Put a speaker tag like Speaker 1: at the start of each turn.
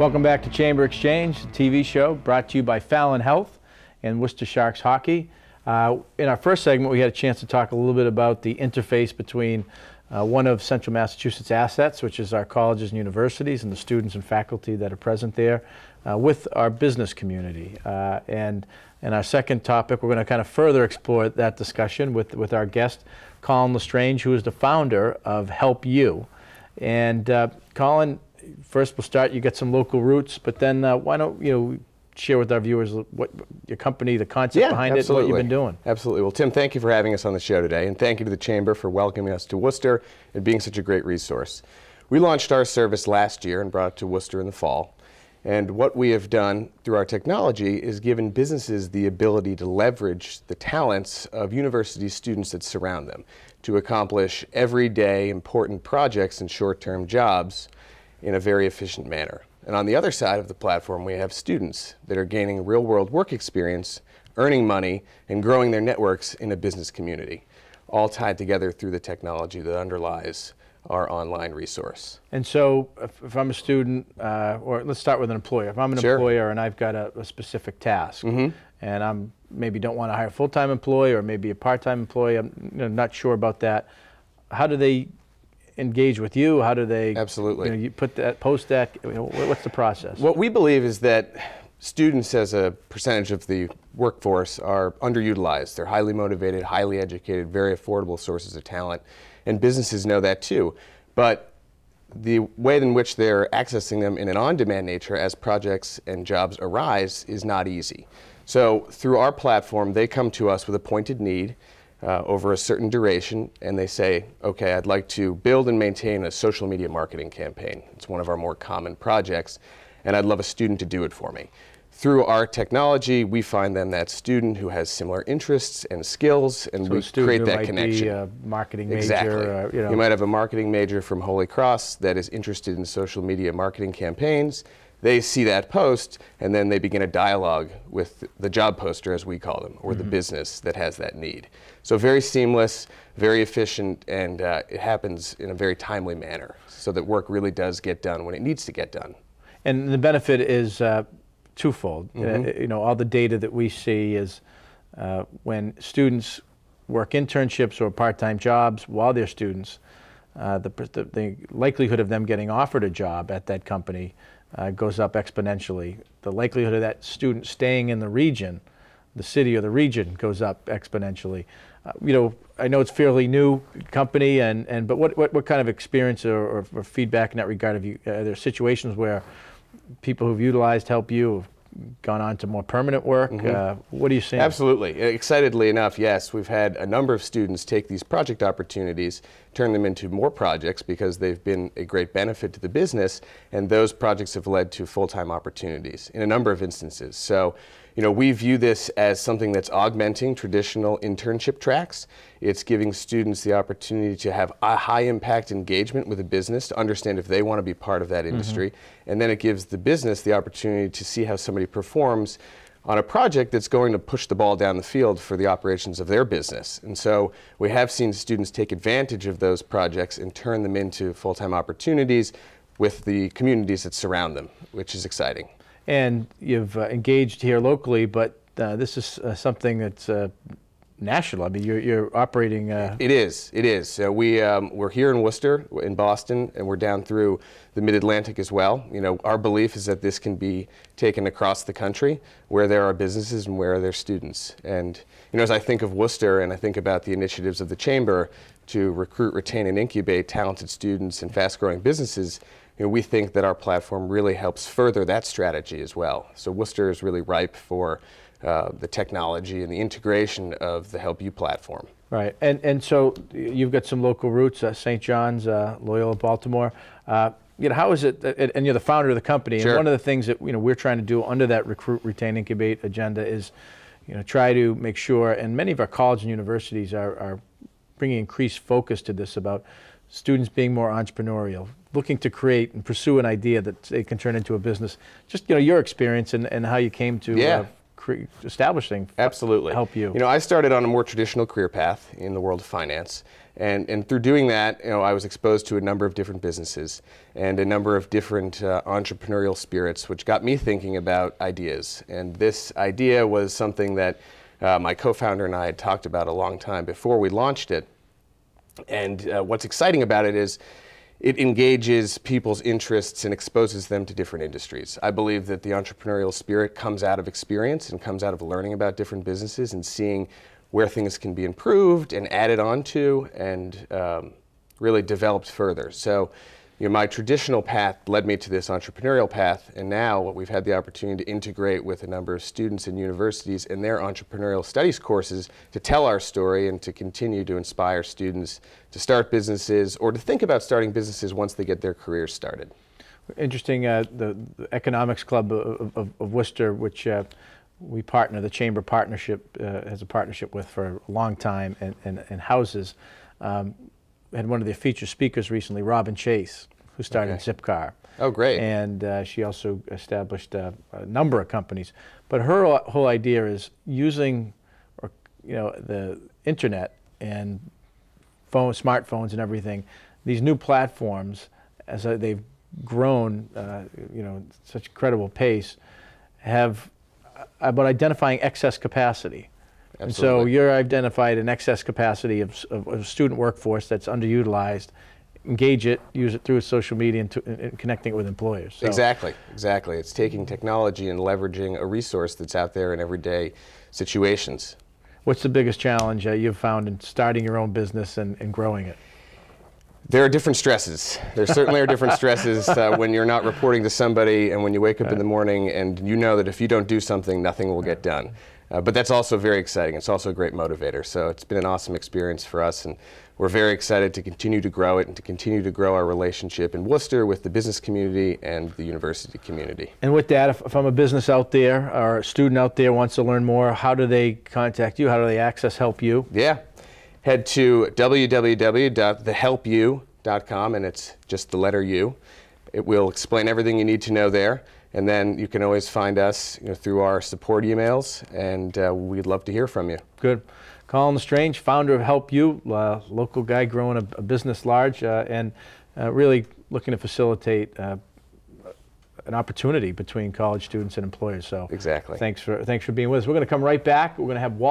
Speaker 1: Welcome back to Chamber Exchange, the TV show brought to you by Fallon Health and Worcester Sharks Hockey. In our first segment, we had a chance to talk a little bit about the interface between one of Central Massachusetts' assets, which is our colleges and universities and the students and faculty that are present there, with our business community. And in our second topic, we're going to kind of further explore that discussion with our guest, Colin LeStrange, who is the founder of HelpU. And Colin, first we'll start, you got some local roots, but then why don't you share with our viewers what your company, the concept behind it, what you've been doing.
Speaker 2: Absolutely. Well, Tim, thank you for having us on the show today, and thank you to the Chamber for welcoming us to Worcester and being such a great resource. We launched our service last year and brought it to Worcester in the fall. And what we have done through our technology is given businesses the ability to leverage the talents of university students that surround them to accomplish everyday important projects and short-term jobs in a very efficient manner. And on the other side of the platform, we have students that are gaining real-world work experience, earning money, and growing their networks in a business community, all tied together through the technology that underlies our online resource.
Speaker 1: And so if I'm a student, or let's start with an employer. If I'm an employer and I've got a specific task, and I'm maybe don't want to hire a full-time employee or maybe a part-time employee, I'm not sure about that, how do they engage with you? How do they you put that, post that? What's the process?
Speaker 2: What we believe is that students as a percentage of the workforce are underutilized. They're highly motivated, highly educated, very affordable sources of talent, and businesses know that too. But the way in which they're accessing them in an on-demand nature as projects and jobs arise is not easy. So through our platform, they come to us with a pointed need over a certain duration, and they say, okay, I'd like to build and maintain a social media marketing campaign. It's one of our more common projects, and I'd love a student to do it for me. Through our technology, we find them that student who has similar interests and skills, and we create that connection.
Speaker 1: Be a marketing major.
Speaker 2: Exactly. You might have a marketing major from Holy Cross that is interested in social media marketing campaigns. They see that post, and then they begin a dialogue with the job poster, as we call them, or the business that has that need. So very seamless, very efficient, and it happens in a very timely manner, so that work really does get done when it needs to get done.
Speaker 1: And the benefit is twofold. All the data that we see is when students work internships or part-time jobs while they're students, the likelihood of them getting offered a job at that company goes up exponentially. The likelihood of that student staying in the region, the city or the region, goes up exponentially. I know it's a fairly new company, but what kind of experience or feedback in that regard have you? Are there situations where people who've utilized HelpU have gone on to more permanent work? What are you seeing?
Speaker 2: Absolutely. Excitedly enough, yes, we've had a number of students take these project opportunities, turn them into more projects because they've been a great benefit to the business, and those projects have led to full-time opportunities in a number of instances. So, we view this as something that's augmenting traditional internship tracks. It's giving students the opportunity to have a high-impact engagement with a business to understand if they want to be part of that industry. And then it gives the business the opportunity to see how somebody performs on a project that's going to push the ball down the field for the operations of their business. And so we have seen students take advantage of those projects and turn them into full-time opportunities with the communities that surround them, which is exciting.
Speaker 1: And you've engaged here locally, but this is something that's national. I mean, you're operating.
Speaker 2: It is. So we're here in Worcester, in Boston, and we're down through the Mid-Atlantic as well. Our belief is that this can be taken across the country, where there are businesses and where there are students. And as I think of Worcester and I think about the initiatives of the Chamber to recruit, retain, and incubate talented students and fast-growing businesses, we think that our platform really helps further that strategy as well. So Worcester is really ripe for the technology and the integration of the HelpU platform.
Speaker 1: Right, and so you've got some local roots, St. John's, Loyola, Baltimore. How is it, and you're the founder of the company, and one of the things that we're trying to do under that recruit, retain, incubate agenda is try to make sure, and many of our colleges and universities are bringing increased focus to this about students being more entrepreneurial, looking to create and pursue an idea that they can turn into a business. Just your experience and how you came to establishing
Speaker 2: Absolutely.
Speaker 1: HelpU.
Speaker 2: I started on a more traditional career path in the world of finance, And through doing that, I was exposed to a number of different businesses and a number of different entrepreneurial spirits, which got me thinking about ideas. And this idea was something that my co-founder and I had talked about a long time before we launched it. And what's exciting about it is it engages people's interests and exposes them to different industries. I believe that the entrepreneurial spirit comes out of experience and comes out of learning about different businesses and seeing where things can be improved and added onto and really developed further. So, my traditional path led me to this entrepreneurial path, and now we've had the opportunity to integrate with a number of students and universities in their entrepreneurial studies courses to tell our story and to continue to inspire students to start businesses or to think about starting businesses once they get their careers started. Interesting,
Speaker 1: the Economics Club of Worcester, which we partner, the Chamber Partnership has a partnership with for a long time, and houses, had one of their featured speakers recently, Robin Chase, who started Zipcar.
Speaker 2: Oh, great.
Speaker 1: And she also established a number of companies. But her whole idea is using the internet and smartphones and everything, these new platforms, as they've grown such incredible pace, have about identifying excess capacity.
Speaker 2: Absolutely.
Speaker 1: And so you're identified an excess capacity of student workforce that's underutilized, engage it, use it through social media and connecting it with employers. So.
Speaker 2: Exactly. It's taking technology and leveraging a resource that's out there in everyday situations.
Speaker 1: What's the biggest challenge you've found in starting your own business and growing it?
Speaker 2: There are different stresses. There certainly are different stresses when you're not reporting to somebody and when you wake up in the morning and you know that if you don't do something, nothing will get done. But that's also very exciting. It's also a great motivator. So it's been an awesome experience for us, and we're very excited to continue to grow it and to continue to grow our relationship in Worcester with the business community and the university community.
Speaker 1: And with that, if I'm a business out there or a student out there wants to learn more, how do they contact you? How do they access HelpU?
Speaker 2: Yeah. Head to www.thehelpu.com, and it's just the letter U. It will explain everything you need to know there. And then you can always find us through our support emails, and we'd love to hear from you. Good.
Speaker 1: Colin LeStrange, founder of HelpU, local guy growing a business large, and really looking to facilitate an opportunity between college students and employers. So
Speaker 2: exactly.
Speaker 1: Thanks for being with us. We're going to come right back. We're going to have Walt